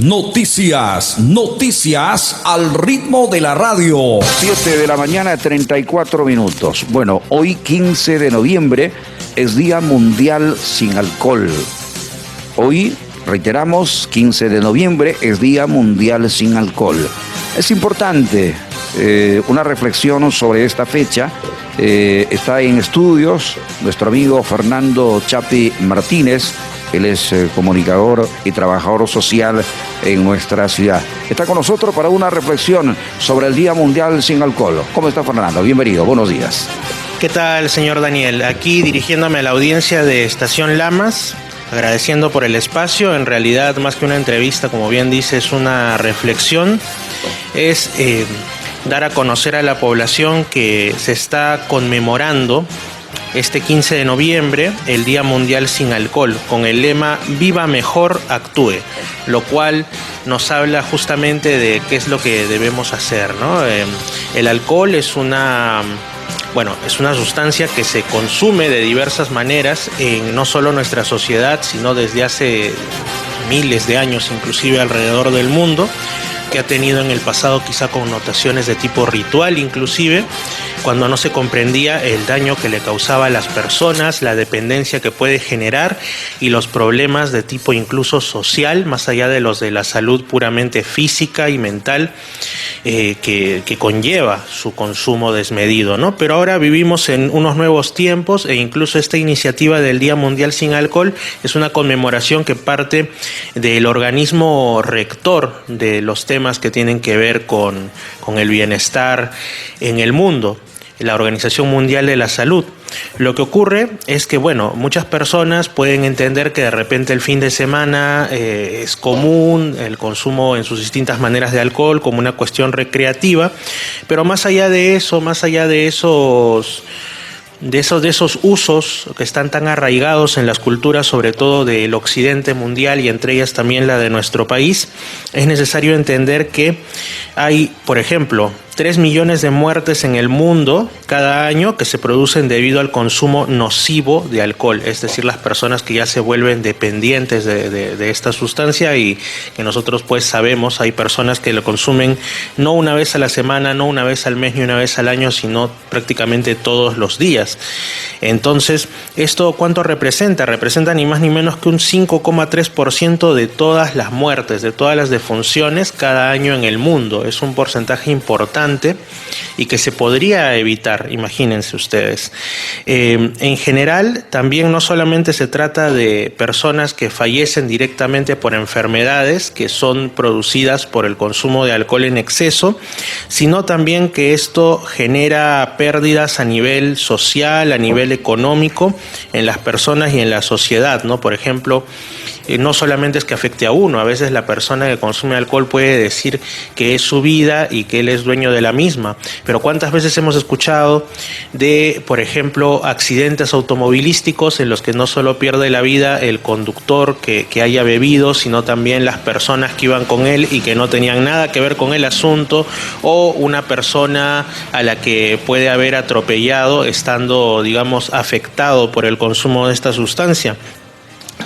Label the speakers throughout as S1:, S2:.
S1: Noticias al ritmo de la radio.
S2: 7 de la mañana, 34 minutos. Bueno, hoy 15 de noviembre es Día Mundial sin Alcohol. Hoy, reiteramos, 15 de noviembre es Día Mundial sin Alcohol. Es importante una reflexión sobre esta fecha. Está en estudios nuestro amigo Fernando Chapi Martínez. Él es comunicador y trabajador social en nuestra ciudad. Está con nosotros para una reflexión sobre el Día Mundial sin Alcohol. ¿Cómo está, Fernando? Bienvenido, buenos días.
S3: ¿Qué tal, señor Daniel? Aquí dirigiéndome a la audiencia de Estación Lamas, agradeciendo por el espacio. En realidad, más que una entrevista, como bien dice, es una reflexión. Es dar a conocer a la población que se está conmemorando este 15 de noviembre, el Día Mundial sin Alcohol, con el lema Viva Mejor, Actúe, lo cual nos habla justamente de qué es lo que debemos hacer, ¿no? El alcohol es una sustancia que se consume de diversas maneras en no solo nuestra sociedad, sino desde hace miles de años, inclusive alrededor del mundo, que ha tenido en el pasado quizá connotaciones de tipo ritual, inclusive cuando no se comprendía el daño que le causaba a las personas, la dependencia que puede generar y los problemas de tipo incluso social, más allá de los de la salud puramente física y mental que conlleva su consumo desmedido, ¿no? Pero ahora vivimos en unos nuevos tiempos e incluso esta iniciativa del Día Mundial sin Alcohol es una conmemoración que parte del organismo rector de los temas que tienen que ver con el bienestar en el mundo, la Organización Mundial de la Salud. Lo que ocurre es que, muchas personas pueden entender que de repente el fin de semana es común el consumo en sus distintas maneras de alcohol como una cuestión recreativa, pero más allá de eso, más allá de esos usos que están tan arraigados en las culturas, sobre todo del occidente mundial y entre ellas también la de nuestro país, es necesario entender que hay, por ejemplo, 3 millones de muertes en el mundo cada año que se producen debido al consumo nocivo de alcohol, es decir, las personas que ya se vuelven dependientes de esta sustancia y que nosotros pues sabemos, hay personas que lo consumen no una vez a la semana, no una vez al mes ni una vez al año, sino prácticamente todos los días. Entonces, ¿esto cuánto representa? Representa ni más ni menos que un 5,3% de todas las muertes, de todas las defunciones cada año en el mundo. Es un porcentaje importante y que se podría evitar, imagínense ustedes. En general, también no solamente se trata de personas que fallecen directamente por enfermedades que son producidas por el consumo de alcohol en exceso, sino también que esto genera pérdidas a nivel social, a nivel económico en las personas y en la sociedad, ¿no? Por ejemplo, no solamente es que afecte a uno, a veces la persona que consume alcohol puede decir que es su vida y que él es dueño de la misma, pero ¿cuántas veces hemos escuchado de, por ejemplo, accidentes automovilísticos en los que no solo pierde la vida el conductor que haya bebido, sino también las personas que iban con él y que no tenían nada que ver con el asunto, o una persona a la que puede haber atropellado estando, digamos, afectado por el consumo de esta sustancia?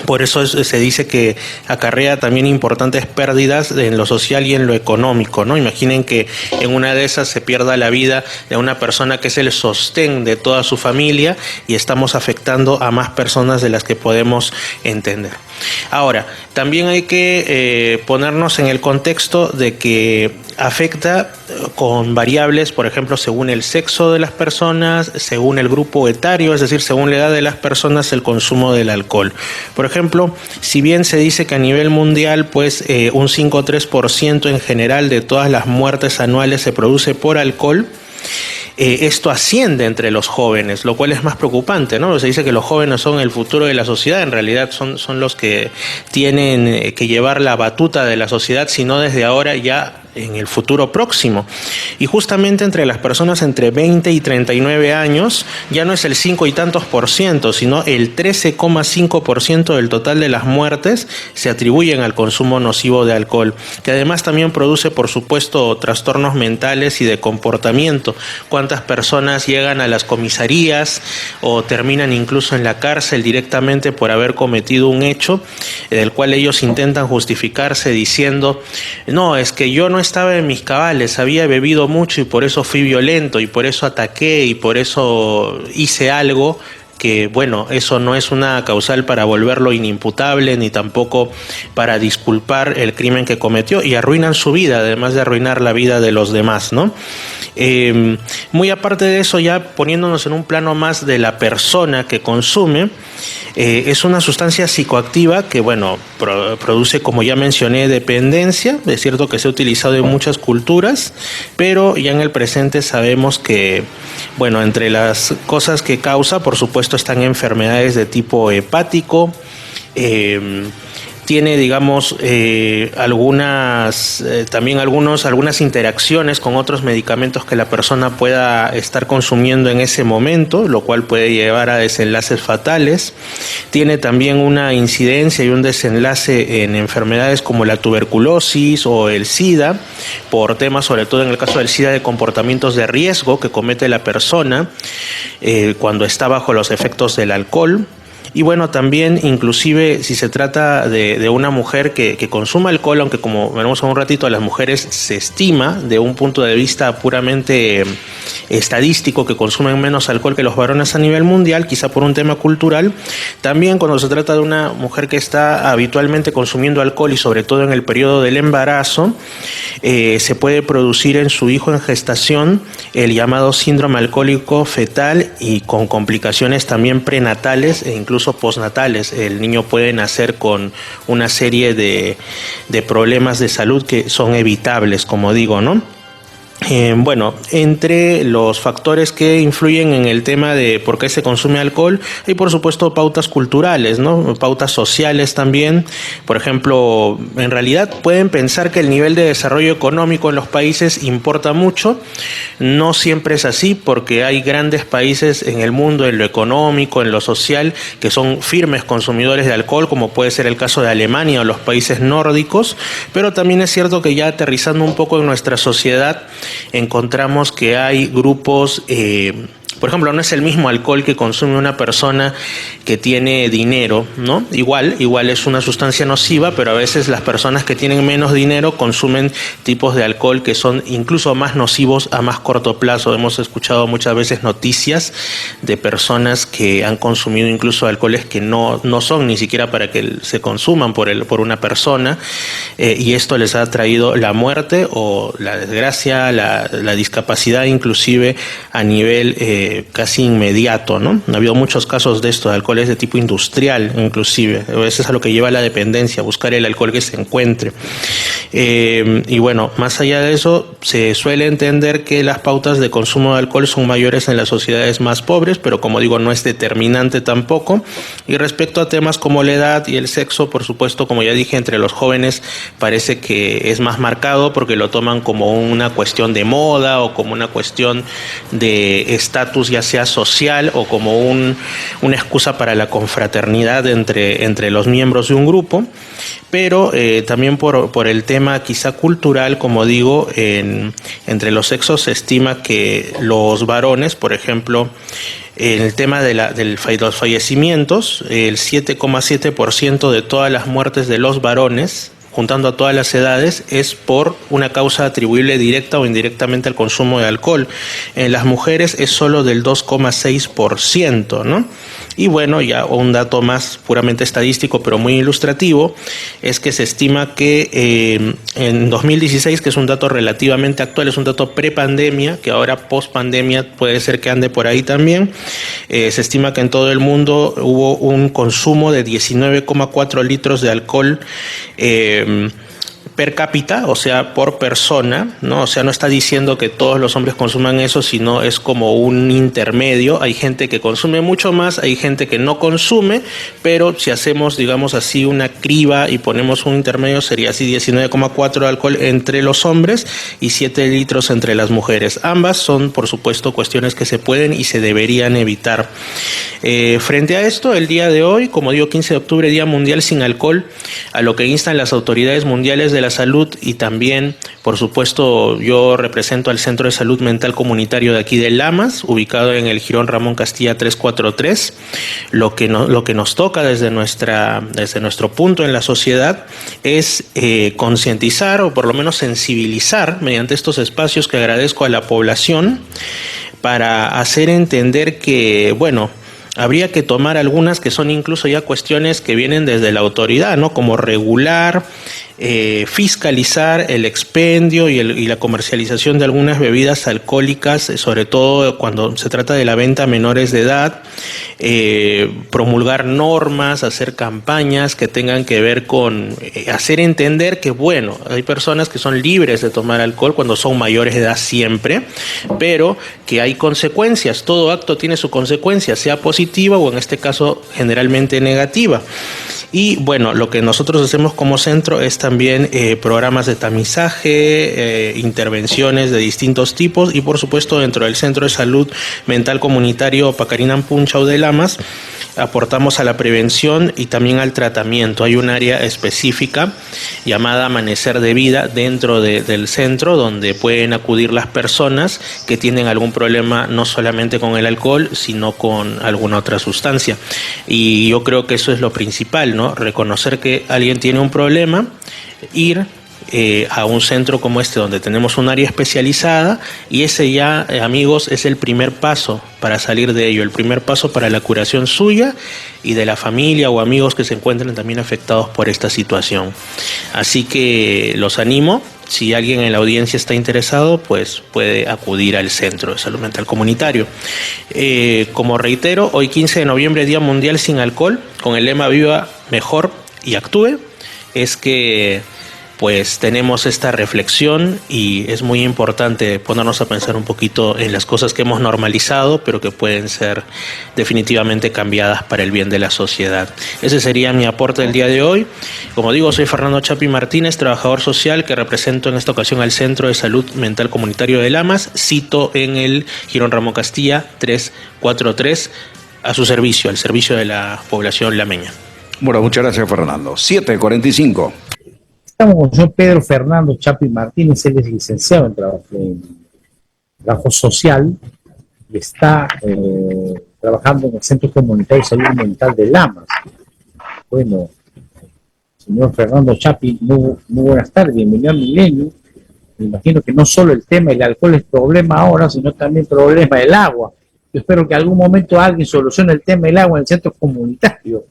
S3: Por eso se dice que acarrea también importantes pérdidas en lo social y en lo económico, ¿no? Imaginen que en una de esas se pierda la vida de una persona que es el sostén de toda su familia y estamos afectando a más personas de las que podemos entender. Ahora, también hay que ponernos en el contexto de que afecta con variables, por ejemplo, según el sexo de las personas, según el grupo etario, es decir, según la edad de las personas, el consumo del alcohol. Por ejemplo, si bien se dice que a nivel mundial, pues un 5,3% en general de todas las muertes anuales se produce por alcohol, esto asciende entre los jóvenes, lo cual es más preocupante, ¿no? Se dice que los jóvenes son el futuro de la sociedad, en realidad son los que tienen que llevar la batuta de la sociedad, si no desde ahora ya en el futuro próximo. Y justamente entre las personas entre 20 y 39 años ya no es el 5 y tantos por ciento, sino el 13,5% del total de las muertes se atribuyen al consumo nocivo de alcohol, que además también produce, por supuesto, trastornos mentales y de comportamiento. ¿Cuántas personas llegan a las comisarías o terminan incluso en la cárcel directamente por haber cometido un hecho del cual ellos intentan justificarse diciendo: no, es que yo no estaba en mis cabales, había bebido mucho y por eso fui violento y por eso ataqué y por eso hice algo? Que bueno, eso no es una causal para volverlo inimputable ni tampoco para disculpar el crimen que cometió, y arruinan su vida, además de arruinar la vida de los demás, ¿no? Muy aparte de eso, ya poniéndonos en un plano más de la persona que consume, es una sustancia psicoactiva que, bueno, produce, como ya mencioné, dependencia. Es cierto que se ha utilizado en muchas culturas, pero ya en el presente sabemos que, bueno, entre las cosas que causa, por supuesto, están enfermedades de tipo hepático. Tiene, digamos, algunas interacciones con otros medicamentos que la persona pueda estar consumiendo en ese momento, lo cual puede llevar a desenlaces fatales. Tiene también una incidencia y un desenlace en enfermedades como la tuberculosis o el SIDA, por temas, sobre todo en el caso del SIDA, de comportamientos de riesgo que comete la persona cuando está bajo los efectos del alcohol. Y bueno, también inclusive si se trata de una mujer que consuma alcohol, aunque como veremos en un ratito, a las mujeres se estima de un punto de vista puramente estadístico que consumen menos alcohol que los varones a nivel mundial, quizá por un tema cultural. También cuando se trata de una mujer que está habitualmente consumiendo alcohol y sobre todo en el periodo del embarazo, se puede producir en su hijo en gestación el llamado síndrome alcohólico fetal, y con complicaciones también prenatales e incluso postnatales. El niño puede nacer con una serie de problemas de salud que son evitables, como digo, ¿no? Bueno, entre los factores que influyen en el tema de por qué se consume alcohol, hay por supuesto pautas culturales, ¿no? Pautas sociales también. Por ejemplo, en realidad pueden pensar que el nivel de desarrollo económico en los países importa mucho. No siempre es así, porque hay grandes países en el mundo, en lo económico, en lo social, que son firmes consumidores de alcohol, como puede ser el caso de Alemania o los países nórdicos. Pero también es cierto que ya aterrizando un poco en nuestra sociedad, encontramos que hay grupos, por ejemplo, no es el mismo alcohol que consume una persona que tiene dinero, ¿no? Igual es una sustancia nociva, pero a veces las personas que tienen menos dinero consumen tipos de alcohol que son incluso más nocivos a más corto plazo. Hemos escuchado muchas veces noticias de personas que han consumido incluso alcoholes que no son ni siquiera para que se consuman por una persona, y esto les ha traído la muerte o la desgracia, la discapacidad, inclusive a nivel casi inmediato, ¿no? Ha habido muchos casos de esto, de alcoholes de tipo industrial, inclusive. Eso es a lo que lleva la dependencia, buscar el alcohol que se encuentre. Y bueno, más allá de eso, se suele entender que las pautas de consumo de alcohol son mayores en las sociedades más pobres, pero como digo, no es determinante tampoco. Y respecto a temas como la edad y el sexo, por supuesto, como ya dije, entre los jóvenes parece que es más marcado porque lo toman como una cuestión de moda o como una cuestión de estatus, ya sea social, o como una excusa para la confraternidad entre los miembros de un grupo. Pero también por el tema quizá cultural, como digo, entre los sexos se estima que los varones, por ejemplo, en el tema de los fallecimientos, el 7,7% de todas las muertes de los varones, juntando a todas las edades, es por una causa atribuible directa o indirectamente al consumo de alcohol. En las mujeres es solo del 2,6%, ¿no? Y bueno, ya un dato más puramente estadístico, pero muy ilustrativo, es que se estima que en 2016, que es un dato relativamente actual, es un dato prepandemia, que ahora post-pandemia puede ser que ande por ahí también, se estima que en todo el mundo hubo un consumo de 19,4 litros de alcohol per cápita, o sea, por persona, ¿no? O sea, no está diciendo que todos los hombres consuman eso, sino es como un intermedio. Hay gente que consume mucho más, hay gente que no consume, pero si hacemos, digamos así, una criba y ponemos un intermedio, sería así 19,4 de alcohol entre los hombres y 7 litros entre las mujeres. Ambas son, por supuesto, cuestiones que se pueden y se deberían evitar. Frente a esto, el día de hoy, como digo, 15 de octubre, Día Mundial sin Alcohol, a lo que instan las autoridades mundiales de la salud y también, por supuesto, yo represento al Centro de Salud Mental Comunitario de aquí de Lamas, ubicado en el Jirón Ramón Castilla 343. Lo que nos toca desde nuestro punto en la sociedad es concientizar o por lo menos sensibilizar mediante estos espacios que agradezco a la población para hacer entender que, bueno, habría que tomar algunas que son incluso ya cuestiones que vienen desde la autoridad, ¿no? Como regular, fiscalizar el expendio y la comercialización de algunas bebidas alcohólicas, sobre todo cuando se trata de la venta a menores de edad, promulgar normas, hacer campañas que tengan que ver con hacer entender que, bueno, hay personas que son libres de tomar alcohol cuando son mayores de edad siempre, pero que hay consecuencias, todo acto tiene su consecuencia, sea positiva o en este caso generalmente negativa. Y bueno, lo que nosotros hacemos como centro es también programas de tamizaje, intervenciones de distintos tipos y por supuesto dentro del Centro de Salud Mental Comunitario Pacarinán Punchau de Lamas aportamos a la prevención y también al tratamiento. Hay un área específica llamada Amanecer de Vida dentro del centro donde pueden acudir las personas que tienen algún problema no solamente con el alcohol sino con alguna otra sustancia. Y yo creo que eso es lo principal, ¿no? Reconocer que alguien tiene un problema, ir a un centro como este donde tenemos un área especializada y ese ya, amigos, es el primer paso para salir de ello, el primer paso para la curación suya y de la familia o amigos que se encuentren también afectados por esta situación. Así que los animo, si alguien en la audiencia está interesado, pues puede acudir al Centro de Salud Mental Comunitario. Como reitero, hoy 15 de noviembre, Día Mundial sin Alcohol, con el lema Viva Mejor y Actúe, es que pues tenemos esta reflexión y es muy importante ponernos a pensar un poquito en las cosas que hemos normalizado, pero que pueden ser definitivamente cambiadas para el bien de la sociedad. Ese sería mi aporte del día de hoy. Como digo, soy Fernando Chapi Martínez, trabajador social que represento en esta ocasión al Centro de Salud Mental Comunitario de Lamas, cito en el Jirón Ramón Castilla 343, a su servicio, al servicio de la población lameña.
S2: Bueno, muchas gracias, Fernando. 7:45.
S4: Estamos con el señor Pedro Fernando Chapi Martínez, él es licenciado en trabajo social y está trabajando en el Centro Comunitario de Salud Mental de Lamas. Bueno, señor Fernando Chapi, muy buenas tardes, bienvenido a Milenio. Me imagino que no solo el tema del alcohol es problema ahora, sino también problema del agua. Yo espero que en algún momento alguien solucione el tema del agua en el centro comunitario.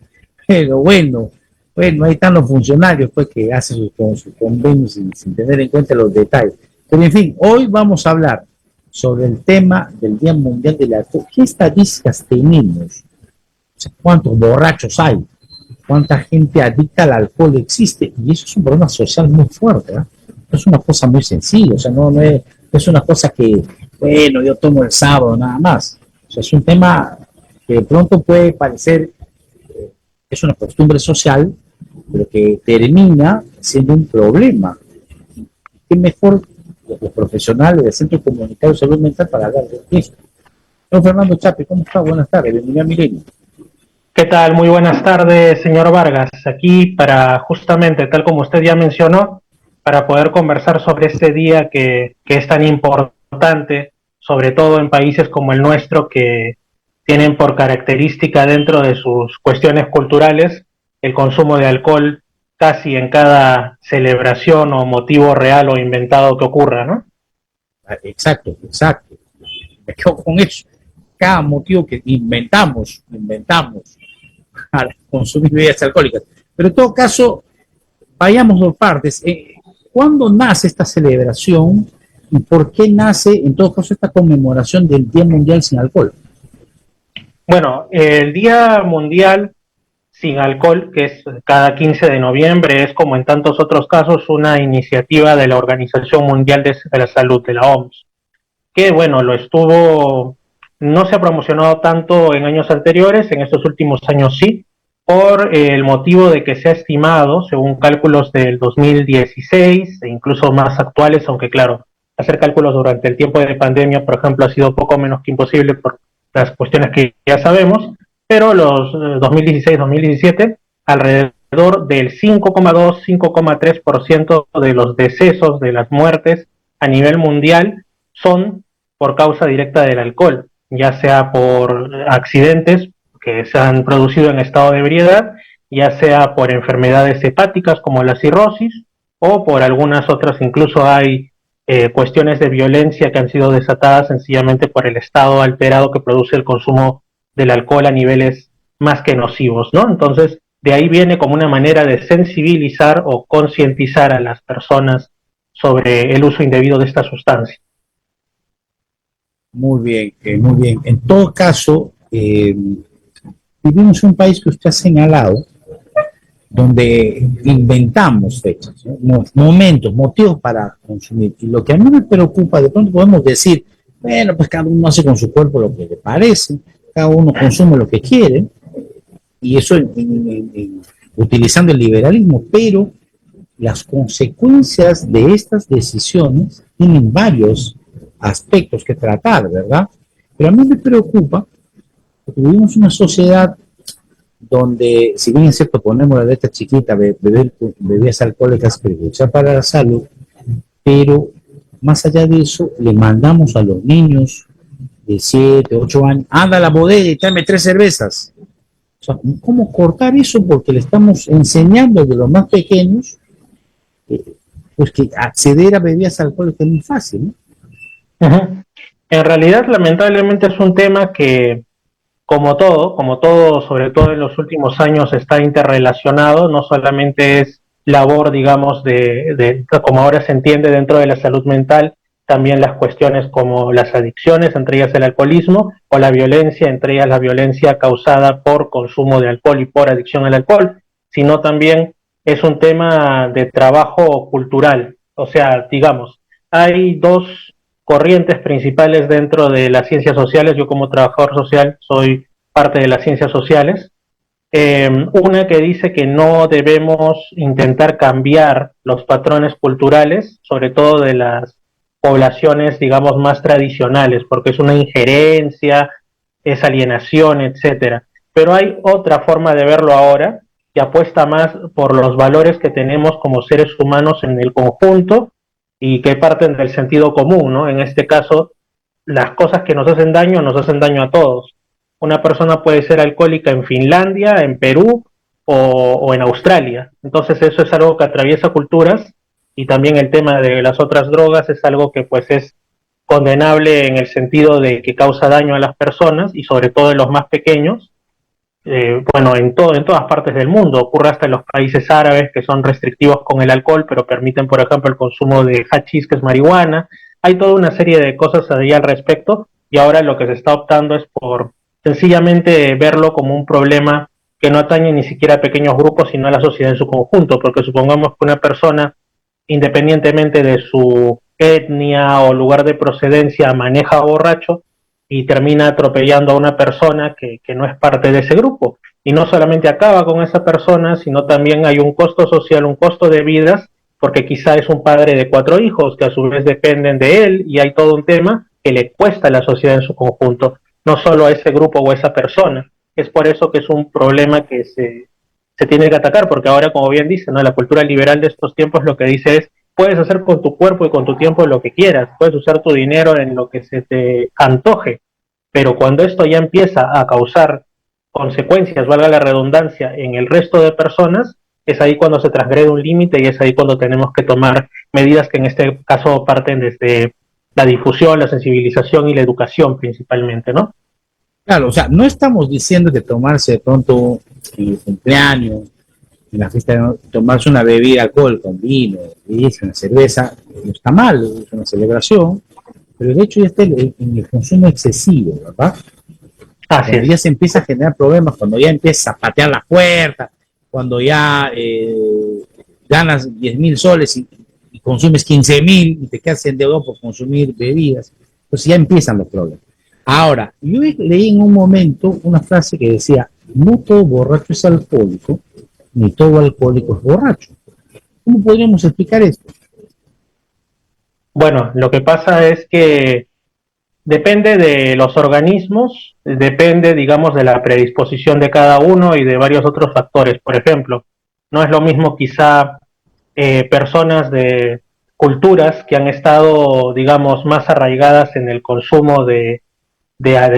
S4: Pero bueno, ahí están los funcionarios pues que hacen sus convenios sin tener en cuenta los detalles. Pero en fin, hoy vamos a hablar sobre el tema del Día Mundial del Alcohol. ¿Qué estadísticas tenemos? O sea, ¿cuántos borrachos hay? ¿Cuánta gente adicta al alcohol existe? Y eso es un problema social muy fuerte, ¿eh? No es una cosa muy sencilla, o sea, no es una cosa que, bueno, yo tomo el sábado nada más. O sea, es un tema que de pronto puede parecer es una costumbre social, pero que termina siendo un problema. ¿Qué mejor los profesionales del Centro Comunitario de Salud Mental para hablar de esto? Don Fernando Chapi, ¿cómo está? Buenas tardes, bienvenido a Milenio.
S5: ¿Qué tal? Muy buenas tardes, señor Vargas. Aquí para justamente, tal como usted ya mencionó, para poder conversar sobre este día que es tan importante, sobre todo en países como el nuestro, que tienen por característica dentro de sus cuestiones culturales el consumo de alcohol casi en cada celebración o motivo real o inventado que ocurra, ¿no?
S4: Exacto. Me quedo con eso. Cada motivo que inventamos para consumir bebidas alcohólicas. Pero en todo caso, vayamos por partes. ¿Cuándo nace esta celebración y por qué nace, en todo caso, esta conmemoración del Día Mundial sin Alcohol?
S5: Bueno, el Día Mundial sin alcohol, que es cada 15 de noviembre, es como en tantos otros casos una iniciativa de la Organización Mundial de la Salud, de la OMS, que bueno, no se ha promocionado tanto en años anteriores, en estos últimos años sí, por el motivo de que se ha estimado, según cálculos del 2016 e incluso más actuales, aunque claro, hacer cálculos durante el tiempo de pandemia, por ejemplo, ha sido poco menos que imposible por las cuestiones que ya sabemos, pero los 2016-2017, alrededor del 5,2-5,3% de los decesos, de las muertes a nivel mundial, son por causa directa del alcohol, ya sea por accidentes que se han producido en estado de ebriedad, ya sea por enfermedades hepáticas como la cirrosis, o por algunas otras, incluso hay cuestiones de violencia que han sido desatadas sencillamente por el estado alterado que produce el consumo del alcohol a niveles más que nocivos, ¿no? Entonces, de ahí viene como una manera de sensibilizar o concientizar a las personas sobre el uso indebido de esta sustancia.
S4: Muy bien, muy bien. En todo caso, vivimos en un país que usted ha señalado, donde inventamos fechas, ¿no? Momentos, motivos para consumir. Y lo que a mí me preocupa, de pronto podemos decir, bueno, pues cada uno hace con su cuerpo lo que le parece, cada uno consume lo que quiere, y eso utilizando el liberalismo, pero las consecuencias de estas decisiones tienen varios aspectos que tratar, ¿verdad? Pero a mí me preocupa porque vivimos una sociedad donde, si bien es cierto, ponemos la letra chiquita, beber bebidas alcohólicas perjudicial para la salud, pero más allá de eso, le mandamos a los niños de 7, 8 años, anda a la bodega y tráeme 3 cervezas. O sea, ¿cómo cortar eso? Porque le estamos enseñando de los más pequeños, pues que acceder a bebidas alcohólicas es muy fácil, ¿no?
S5: Uh-huh. En realidad, lamentablemente, es un tema que, como todo, sobre todo en los últimos años, está interrelacionado. No solamente es labor, digamos, como ahora se entiende dentro de la salud mental, también las cuestiones como las adicciones, entre ellas el alcoholismo, o la violencia, entre ellas la violencia causada por consumo de alcohol y por adicción al alcohol, sino también es un tema de trabajo cultural. O sea, digamos, hay dos corrientes principales dentro de las ciencias sociales. Yo, como trabajador social, soy parte de las ciencias sociales. Una que dice que no debemos intentar cambiar los patrones culturales, sobre todo de las poblaciones, digamos, más tradicionales, porque es una injerencia, es alienación, etcétera. Pero hay otra forma de verlo ahora, que apuesta más por los valores que tenemos como seres humanos en el conjunto y que parten del sentido común, ¿no? En este caso, las cosas que nos hacen daño a todos. Una persona puede ser alcohólica en Finlandia, en Perú o en Australia. Entonces eso es algo que atraviesa culturas, y también el tema de las otras drogas es algo que pues es condenable en el sentido de que causa daño a las personas y sobre todo en los más pequeños. Bueno, en todas partes del mundo, ocurre hasta en los países árabes, que son restrictivos con el alcohol, pero permiten, por ejemplo, el consumo de hachís, que es marihuana. Hay toda una serie de cosas ahí al respecto, y ahora lo que se está optando es por sencillamente verlo como un problema que no atañe ni siquiera a pequeños grupos, sino a la sociedad en su conjunto, porque supongamos que una persona, independientemente de su etnia o lugar de procedencia, maneja borracho y termina atropellando a una persona que no es parte de ese grupo. Y no solamente acaba con esa persona, sino también hay un costo social, un costo de vidas, porque quizá es un padre de 4 hijos que a su vez dependen de él, y hay todo un tema que le cuesta a la sociedad en su conjunto, no solo a ese grupo o a esa persona. Es por eso que es un problema que se tiene que atacar, porque ahora, como bien dice, ¿no?, la cultura liberal de estos tiempos lo que dice es: puedes hacer con tu cuerpo y con tu tiempo lo que quieras, puedes usar tu dinero en lo que se te antoje, pero cuando esto ya empieza a causar consecuencias, valga la redundancia, en el resto de personas, es ahí cuando se transgrede un límite, y es ahí cuando tenemos que tomar medidas que en este caso parten desde la difusión, la sensibilización y la educación principalmente, ¿no?
S4: Claro, o sea, no estamos diciendo que tomarse de pronto en el cumpleaños, en la fiesta, tomarse una bebida alcohol con vino, whisky, una cerveza, no está mal, es una celebración, pero el hecho ya está en el consumo excesivo, ¿verdad?
S5: Así
S4: Cuando
S5: es.
S4: ya se empieza a generar problemas, cuando ya empiezas a patear la puerta, cuando ya ganas 10.000 soles y consumes 15.000 y te quedas endeudado por consumir bebidas, pues ya empiezan los problemas. Ahora, yo leí en un momento una frase que decía, no todo borracho es alcohólico, ni todo alcohólico es borracho. ¿Cómo podríamos explicar esto?
S5: Bueno, lo que pasa es que depende de los organismos, depende, digamos, de la predisposición de cada uno y de varios otros factores. Por ejemplo, no es lo mismo quizá personas de culturas que han estado, digamos, más arraigadas en el consumo de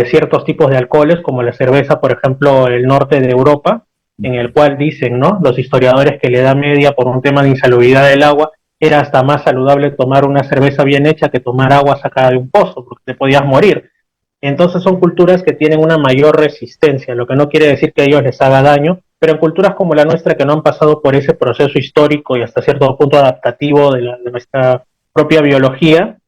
S5: ciertos tipos de alcoholes, como la cerveza, por ejemplo, el norte de Europa, en el cual dicen, ¿no?, los historiadores que la Edad Media, por un tema de insalubridad del agua, era hasta más saludable tomar una cerveza bien hecha que tomar agua sacada de un pozo, porque te podías morir. Entonces son culturas que tienen una mayor resistencia, lo que no quiere decir que a ellos les haga daño, pero en culturas como la nuestra que no han pasado por ese proceso histórico y hasta cierto punto adaptativo de nuestra propia biología,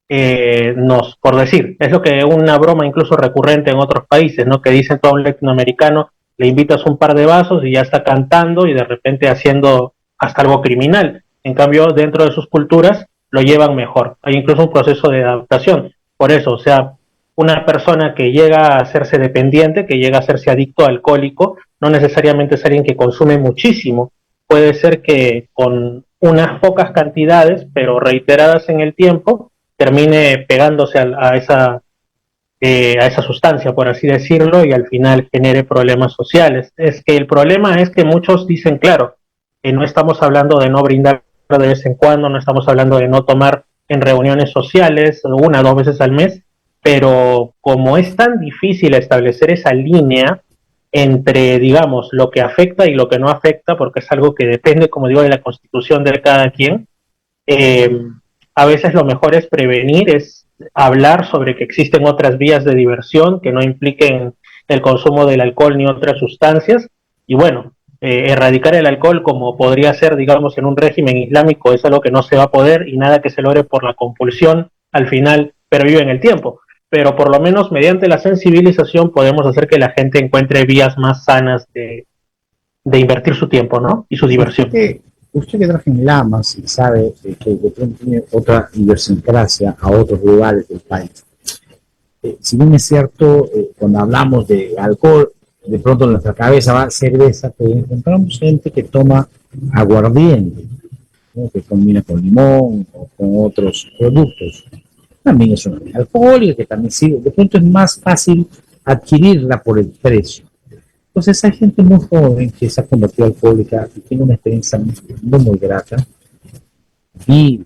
S5: por decir, es lo que una broma incluso recurrente en otros países, ¿no? Que dicen todo un latinoamericano, le invitas un par de vasos y ya está cantando y de repente haciendo hasta algo criminal. En cambio, dentro de sus culturas lo llevan mejor. Hay incluso un proceso de adaptación. Por eso, o sea, una persona que llega a hacerse dependiente, que llega a hacerse adicto alcohólico, no necesariamente es alguien que consume muchísimo. Puede ser que con unas pocas cantidades, pero reiteradas en el tiempo, termine pegándose a esa sustancia, por así decirlo, y al final genere problemas sociales. Es que el problema es que muchos dicen, claro, que no estamos hablando de no brindar de vez en cuando, no estamos hablando de no tomar en reuniones sociales 1 o 2 veces al mes, pero como es tan difícil establecer esa línea entre, digamos, lo que afecta y lo que no afecta, porque es algo que depende, como digo, de la constitución de cada quien, eh, a veces lo mejor es prevenir, es hablar sobre que existen otras vías de diversión que no impliquen el consumo del alcohol ni otras sustancias. Y bueno, erradicar el alcohol como podría ser, digamos, en un régimen islámico es algo que no se va a poder y nada que se logre por la compulsión al final pervive en el tiempo. Pero por lo menos mediante la sensibilización podemos hacer que la gente encuentre vías más sanas de invertir su tiempo, ¿no? Y su diversión.
S4: Usted que trabaja en Lamas y sabe que de pronto tiene otra idiosincrasia a otros lugares del país. Si bien es cierto, cuando hablamos de alcohol, de pronto en nuestra cabeza va cerveza, pero encontramos gente que toma aguardiente, ¿no?, que combina con limón o con otros productos. También es una bebida alcohólica que también sirve. De pronto es más fácil adquirirla por el precio. Entonces hay gente muy joven que se ha convertido alcohólica y tiene una experiencia muy grata. Vi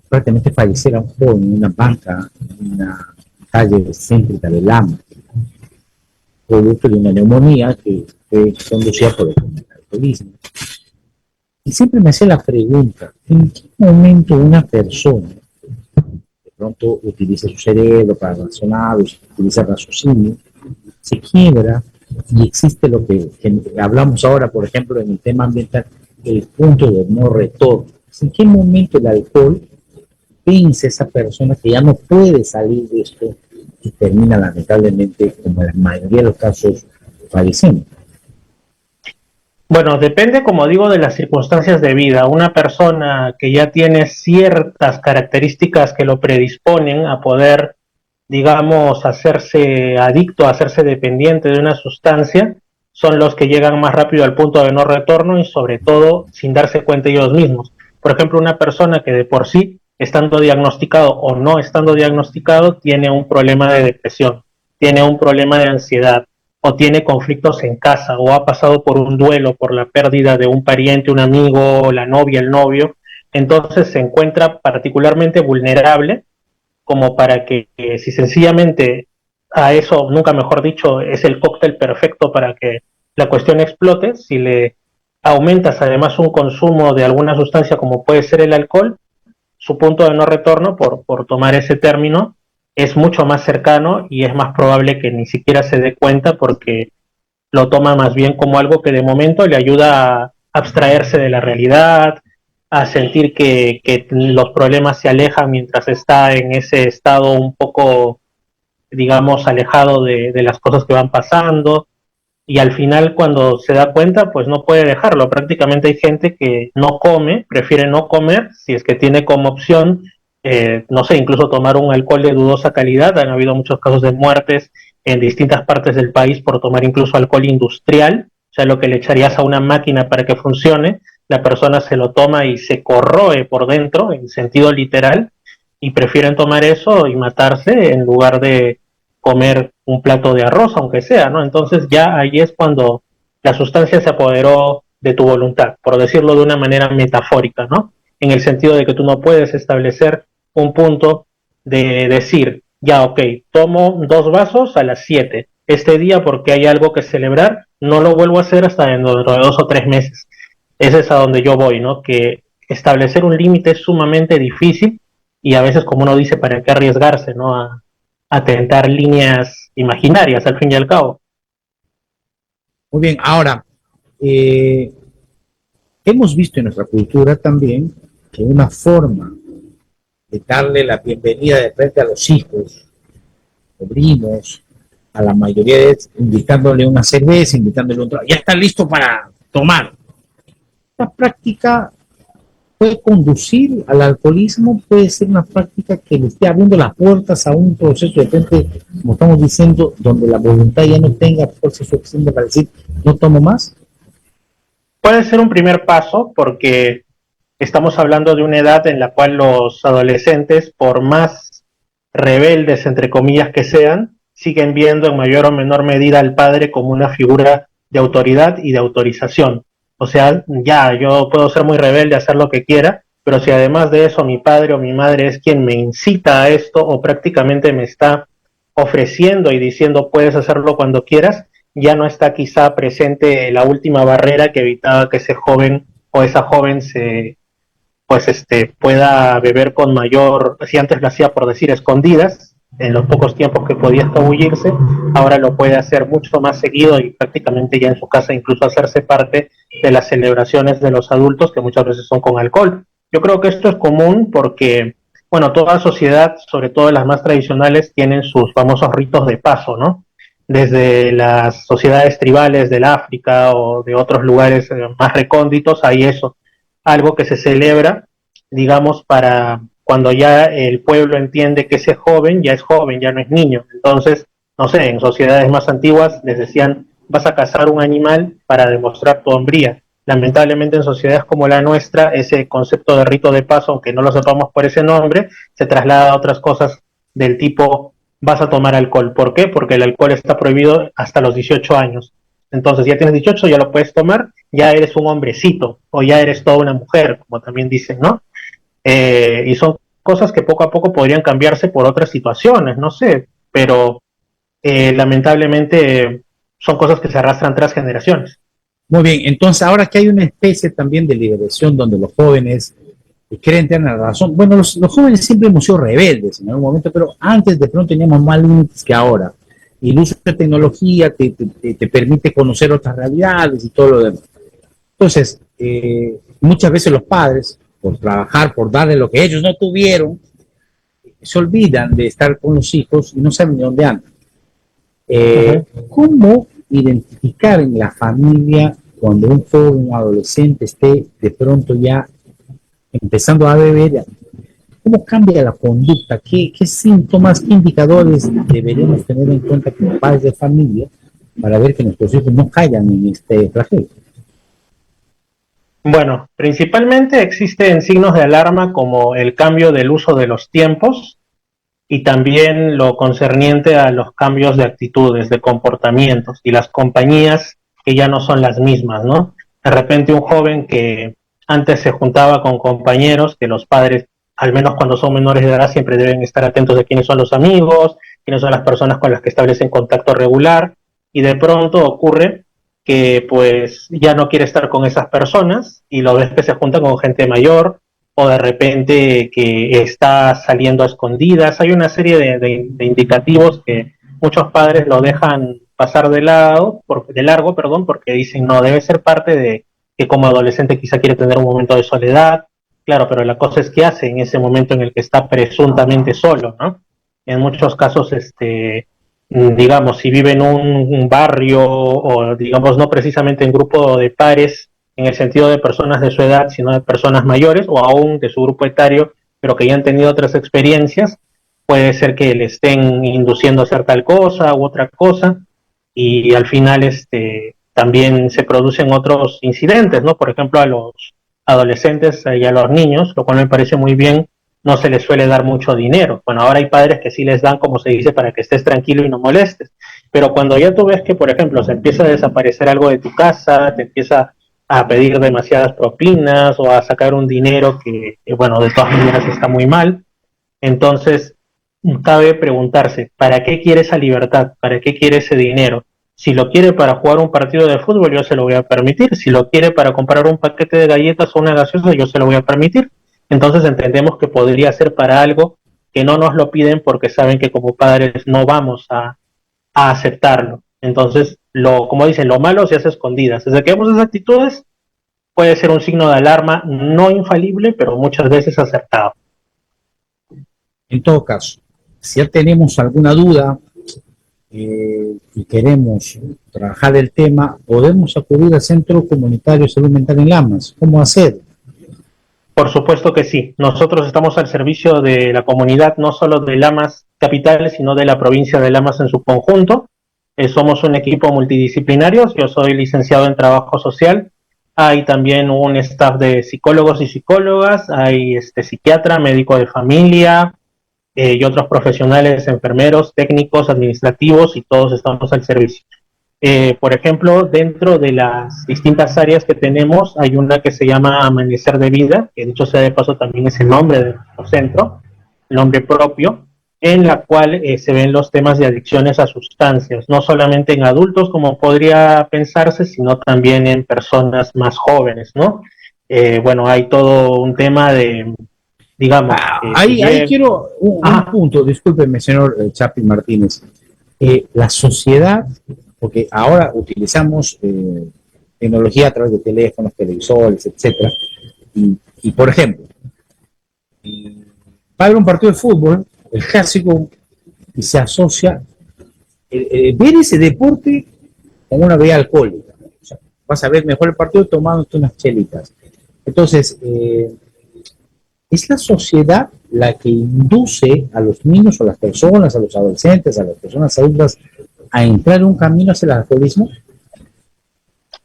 S4: prácticamente fallecer a un joven en una banca, en una calle céntrica de Lama, producto de una neumonía que fue conducida por el alcoholismo. Y siempre me hacía la pregunta, ¿en qué momento una persona de pronto utiliza su cerebro para razonar, utiliza el raciocinio, se quiebra y existe lo que hablamos ahora, por ejemplo, en el tema ambiental, el punto de no retorno? ¿En qué momento el alcohol vence a esa persona que ya no puede salir de esto y termina lamentablemente, como en la mayoría de los casos, falleciendo?
S5: Bueno, depende, como digo, de las circunstancias de vida. Una persona que ya tiene ciertas características que lo predisponen a poder, digamos, hacerse adicto, hacerse dependiente de una sustancia, son los que llegan más rápido al punto de no retorno y sobre todo sin darse cuenta ellos mismos. Por ejemplo, una persona que de por sí, estando diagnosticado o no estando diagnosticado, tiene un problema de depresión, tiene un problema de ansiedad, o tiene conflictos en casa, o ha pasado por un duelo, por la pérdida de un pariente, un amigo, la novia, el novio, entonces se encuentra particularmente vulnerable como para que si sencillamente a eso, nunca mejor dicho, es el cóctel perfecto para que la cuestión explote, si le aumentas además un consumo de alguna sustancia como puede ser el alcohol, su punto de no retorno, por tomar ese término, es mucho más cercano y es más probable que ni siquiera se dé cuenta porque lo toma más bien como algo que de momento le ayuda a abstraerse de la realidad, a sentir que los problemas se alejan mientras está en ese estado un poco digamos, alejado de las cosas que van pasando, y al final cuando se da cuenta, pues no puede dejarlo. Prácticamente hay gente que no come, prefiere no comer, si es que tiene como opción, no sé, incluso tomar un alcohol de dudosa calidad. Han habido muchos casos de muertes en distintas partes del país por tomar incluso alcohol industrial, o sea, lo que le echarías a una máquina para que funcione, la persona se lo toma y se corroe por dentro, en sentido literal, y prefieren tomar eso y matarse en lugar de comer un plato de arroz, aunque sea, ¿no? Entonces ya ahí es cuando la sustancia se apoderó de tu voluntad, por decirlo de una manera metafórica, ¿no? En el sentido de que tú no puedes establecer un punto de decir, ya, ok, tomo 2 vasos a las 7, este día porque hay algo que celebrar, no lo vuelvo a hacer hasta dentro de 2 o 3 meses. Ese es a donde yo voy, ¿no? Que establecer un límite es sumamente difícil y a veces, como uno dice, ¿para qué arriesgarse, ¿no? A tentar líneas imaginarias, al fin y al cabo.
S4: Muy bien, ahora, hemos visto en nuestra cultura también que una forma de darle la bienvenida de frente a los hijos, sobrinos, a la mayoría es invitándole una cerveza, invitándole un trago. Ya está listo para tomar. Esta práctica puede conducir al alcoholismo, puede ser una práctica que le esté abriendo las puertas a un proceso de repente, como estamos diciendo, donde la voluntad ya no tenga fuerza suficiente para decir, no tomo más.
S5: Puede ser un primer paso porque estamos hablando de una edad en la cual los adolescentes, por más rebeldes, entre comillas, que sean, siguen viendo en mayor o menor medida al padre como una figura de autoridad y de autorización. O sea, ya, yo puedo ser muy rebelde, hacer lo que quiera, pero si además de eso mi padre o mi madre es quien me incita a esto o prácticamente me está ofreciendo y diciendo puedes hacerlo cuando quieras, ya no está quizá presente la última barrera que evitaba que ese joven o esa joven pueda beber con mayor, si antes lo hacía por decir escondidas, en los pocos tiempos que podía escabullirse, ahora lo puede hacer mucho más seguido y prácticamente ya en su casa incluso hacerse parte de las celebraciones de los adultos que muchas veces son con alcohol. Yo creo que esto es común porque, bueno, toda sociedad, sobre todo las más tradicionales, tienen sus famosos ritos de paso, ¿no? Desde las sociedades tribales del África o de otros lugares más recónditos, hay eso, algo que se celebra, digamos, para cuando ya el pueblo entiende que ese joven ya es joven, ya no es niño. Entonces, no sé, en sociedades más antiguas les decían, vas a cazar un animal para demostrar tu hombría. Lamentablemente en sociedades como la nuestra, ese concepto de rito de paso, aunque no lo sepamos por ese nombre, se traslada a otras cosas del tipo, vas a tomar alcohol. ¿Por qué? Porque el alcohol está prohibido hasta los 18 años. Entonces, ya tienes 18, ya lo puedes tomar, ya eres un hombrecito o ya eres toda una mujer, como también dicen, ¿no? Y son cosas que poco a poco podrían cambiarse por otras situaciones, no sé, pero lamentablemente son cosas que se arrastran tras generaciones.
S4: Muy bien, entonces ahora que hay una especie también de liberación donde los jóvenes creen tener la razón. Bueno, los jóvenes siempre hemos sido rebeldes en algún momento, pero antes de pronto teníamos más límites que ahora. Y el uso de tecnología te permite conocer otras realidades y todo lo demás. Entonces, muchas veces los padres, por trabajar, por darle lo que ellos no tuvieron, se olvidan de estar con los hijos y no saben de dónde andan. ¿Cómo identificar en la familia cuando un joven o adolescente esté de pronto ya empezando a beber? ¿Cómo cambia la conducta? ¿Qué síntomas, qué indicadores deberíamos tener en cuenta como padres de familia para ver que nuestros hijos no caigan en este flagelo?
S5: Bueno, principalmente existen signos de alarma como el cambio del uso de los tiempos y también lo concerniente a los cambios de actitudes, de comportamientos y las compañías que ya no son las mismas, ¿no? De repente un joven que antes se juntaba con compañeros, que los padres, al menos cuando son menores de edad, siempre deben estar atentos de quiénes son los amigos, quiénes son las personas con las que establecen contacto regular, y de pronto ocurre que pues ya no quiere estar con esas personas y lo ves que se junta con gente mayor o de repente que está saliendo a escondidas. Hay una serie de indicativos que muchos padres lo dejan pasar de largo, porque dicen no, debe ser parte de que como adolescente quizá quiere tener un momento de soledad. Claro, pero la cosa es que hace en ese momento en el que está presuntamente solo, ¿no? en muchos casos, digamos, si vive en un barrio o, digamos, no precisamente en grupo de pares, en el sentido de personas de su edad, sino de personas mayores o aún de su grupo etario, pero que ya han tenido otras experiencias, puede ser que le estén induciendo a hacer tal cosa u otra cosa, y al final también se producen otros incidentes, ¿no? Por ejemplo, a los adolescentes y a los niños, lo cual me parece muy bien, no se les suele dar mucho dinero. Bueno, ahora hay padres que sí les dan, como se dice, para que estés tranquilo y no molestes. Pero cuando ya tú ves que, por ejemplo, se empieza a desaparecer algo de tu casa, te empieza a pedir demasiadas propinas o a sacar un dinero que, bueno, de todas maneras está muy mal, entonces cabe preguntarse, ¿para qué quiere esa libertad? ¿Para qué quiere ese dinero? Si lo quiere para jugar un partido de fútbol, yo se lo voy a permitir. Si lo quiere para comprar un paquete de galletas o una gaseosa, yo se lo voy a permitir. Entonces entendemos que podría ser para algo que no nos lo piden porque saben que como padres no vamos a aceptarlo. Entonces, como dicen, lo malo se hace a escondidas. Desde que vemos esas actitudes, puede ser un signo de alarma no infalible, pero muchas veces acertado.
S4: En todo caso, si ya tenemos alguna duda y queremos trabajar el tema, podemos acudir al Centro Comunitario de Salud Mental en Lamas. ¿Cómo hacer?
S5: Por supuesto que sí. Nosotros estamos al servicio de la comunidad, no solo de Lamas Capital, sino de la provincia de Lamas en su conjunto. Somos un equipo multidisciplinario. Yo soy licenciado en trabajo social. Hay también un staff de psicólogos y psicólogas. Hay psiquiatra, médico de familia y otros profesionales, enfermeros, técnicos, administrativos, y todos estamos al servicio. Por ejemplo, dentro de las distintas áreas que tenemos, hay una que se llama Amanecer de Vida, que dicho sea de paso también es el nombre de nuestro centro, el nombre propio, en la cual se ven los temas de adicciones a sustancias, no solamente en adultos como podría pensarse, sino también en personas más jóvenes, ¿no? Bueno, hay todo un tema de, digamos...
S4: ahí quiero un punto, discúlpeme, señor Chapi Martínez. La sociedad, porque ahora utilizamos tecnología a través de teléfonos, televisores, etcétera, y por ejemplo, va a haber un partido de fútbol, el clásico, y se asocia ver ese deporte con una bebida alcohólica. O sea, vas a ver mejor el partido tomándote unas chelitas. Entonces, es la sociedad la que induce a los niños o las personas, a los adolescentes, a las personas adultas a entrar en un camino hacia el alcoholismo.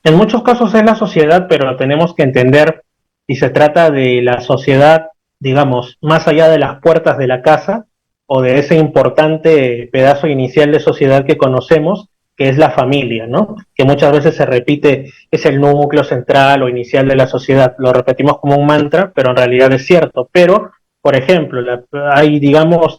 S5: En muchos casos es la sociedad, pero tenemos que entender si se trata de la sociedad, digamos, más allá de las puertas de la casa o de ese importante pedazo inicial de sociedad que conocemos, que es la familia, ¿no? Que muchas veces se repite, es el núcleo central o inicial de la sociedad. Lo repetimos como un mantra, pero en realidad es cierto. Pero, por ejemplo,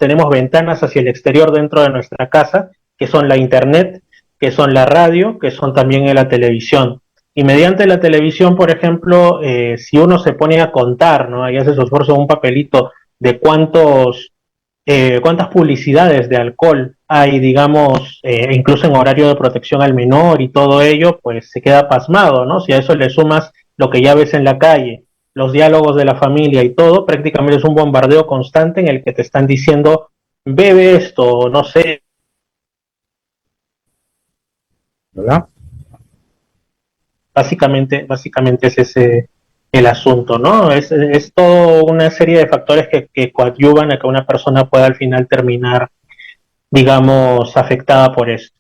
S5: tenemos ventanas hacia el exterior dentro de nuestra casa, que son la internet, que son la radio, que son también la televisión. Y mediante la televisión, por ejemplo, si uno se pone a contar, ¿no? Ahí hace su esfuerzo en un papelito de cuántas publicidades de alcohol hay, digamos, incluso en horario de protección al menor y todo ello, pues se queda pasmado, ¿no? Si a eso le sumas lo que ya ves en la calle, los diálogos de la familia y todo, prácticamente es un bombardeo constante en el que te están diciendo, bebe esto, no sé.
S4: ¿Verdad?
S5: Básicamente es ese el asunto, ¿no? Es todo una serie de factores que coadyuvan a que una persona pueda al final terminar, digamos, afectada por esto.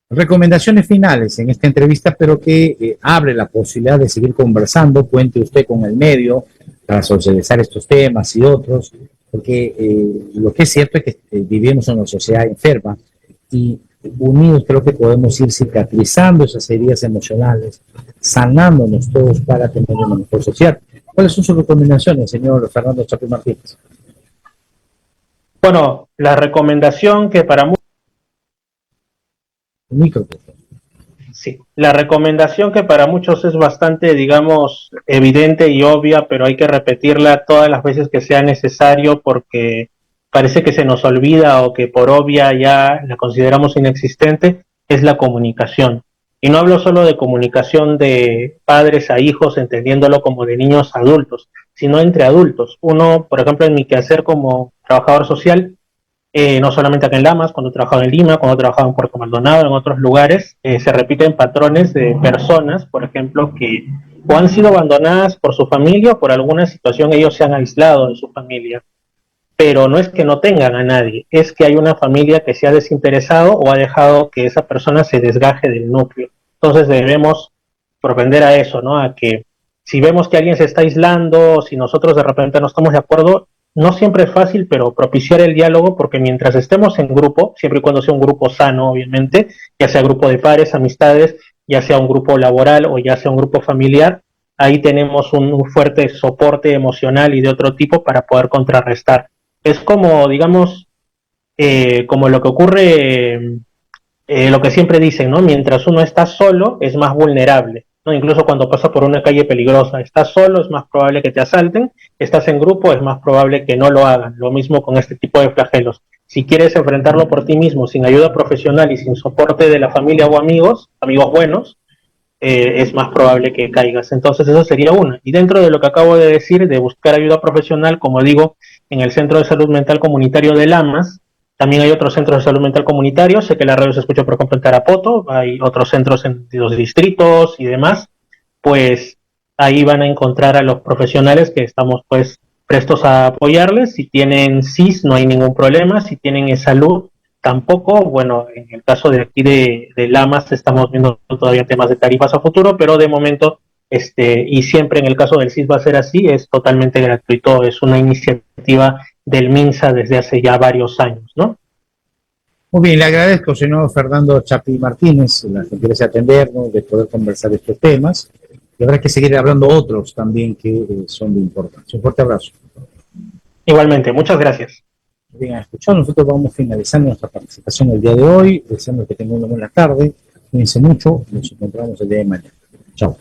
S4: Recomendaciones finales en esta entrevista, pero que abre la posibilidad de seguir conversando. Cuente usted con el medio para socializar estos temas y otros, porque lo que es cierto es que vivimos en una sociedad enferma y unidos creo que podemos ir cicatrizando esas heridas emocionales, sanándonos todos para tener una mejor sociedad. ¿Cuáles son sus recomendaciones, señor Fernando Chapi Martínez?
S5: Bueno, la recomendación que para la recomendación que para muchos es bastante, digamos, evidente y obvia, pero hay que repetirla todas las veces que sea necesario porque parece que se nos olvida o que por obvia ya la consideramos inexistente, es la comunicación. Y no hablo solo de comunicación de padres a hijos, entendiéndolo como de niños a adultos, sino entre adultos. Uno, por ejemplo, en mi quehacer como trabajador social, no solamente acá en Lamas, cuando he trabajado en Lima, cuando he trabajado en Puerto Maldonado, en otros lugares, se repiten patrones de personas, por ejemplo, que o han sido abandonadas por su familia o por alguna situación ellos se han aislado de su familia. Pero no es que no tengan a nadie, es que hay una familia que se ha desinteresado o ha dejado que esa persona se desgaje del núcleo. Entonces debemos propender a eso, ¿no? A que si vemos que alguien se está aislando, si nosotros de repente no estamos de acuerdo, no siempre es fácil, pero propiciar el diálogo, porque mientras estemos en grupo, siempre y cuando sea un grupo sano, obviamente, ya sea grupo de pares, amistades, ya sea un grupo laboral o ya sea un grupo familiar, ahí tenemos un fuerte soporte emocional y de otro tipo para poder contrarrestar. Es como, digamos, como lo que ocurre, lo que siempre dicen, ¿no? Mientras uno está solo, es más vulnerable, ¿no? Incluso cuando pasa por una calle peligrosa, estás solo, es más probable que te asalten, estás en grupo, es más probable que no lo hagan. Lo mismo con este tipo de flagelos. Si quieres enfrentarlo por ti mismo, sin ayuda profesional y sin soporte de la familia o amigos, amigos buenos, es más probable que caigas. Entonces eso sería una. Y dentro de lo que acabo de decir, de buscar ayuda profesional, como digo, en el Centro de Salud Mental Comunitario de Lamas, también hay otros centros de salud mental comunitario, sé que la radio se escucha por completo en Tarapoto, hay otros centros en los distritos y demás, pues ahí van a encontrar a los profesionales que estamos pues prestos a apoyarles. Si tienen CIS no hay ningún problema, si tienen salud tampoco. Bueno, en el caso de aquí de Lamas estamos viendo todavía temas de tarifas a futuro, pero de momento, y siempre en el caso del CIS va a ser así, es totalmente gratuito, es una iniciativa del MINSA desde hace ya varios años, ¿no?
S4: Muy bien, le agradezco, señor Fernando Chapi Martínez, la gentileza de atendernos, de poder conversar de estos temas. Y habrá que seguir hablando otros también que son de importancia. Un fuerte abrazo.
S5: Igualmente, muchas gracias.
S4: Bien, escuchado, nosotros vamos finalizando nuestra participación el día de hoy, deseando que tengan una buena tarde. Cuídense mucho, nos encontramos el día de mañana. Chao.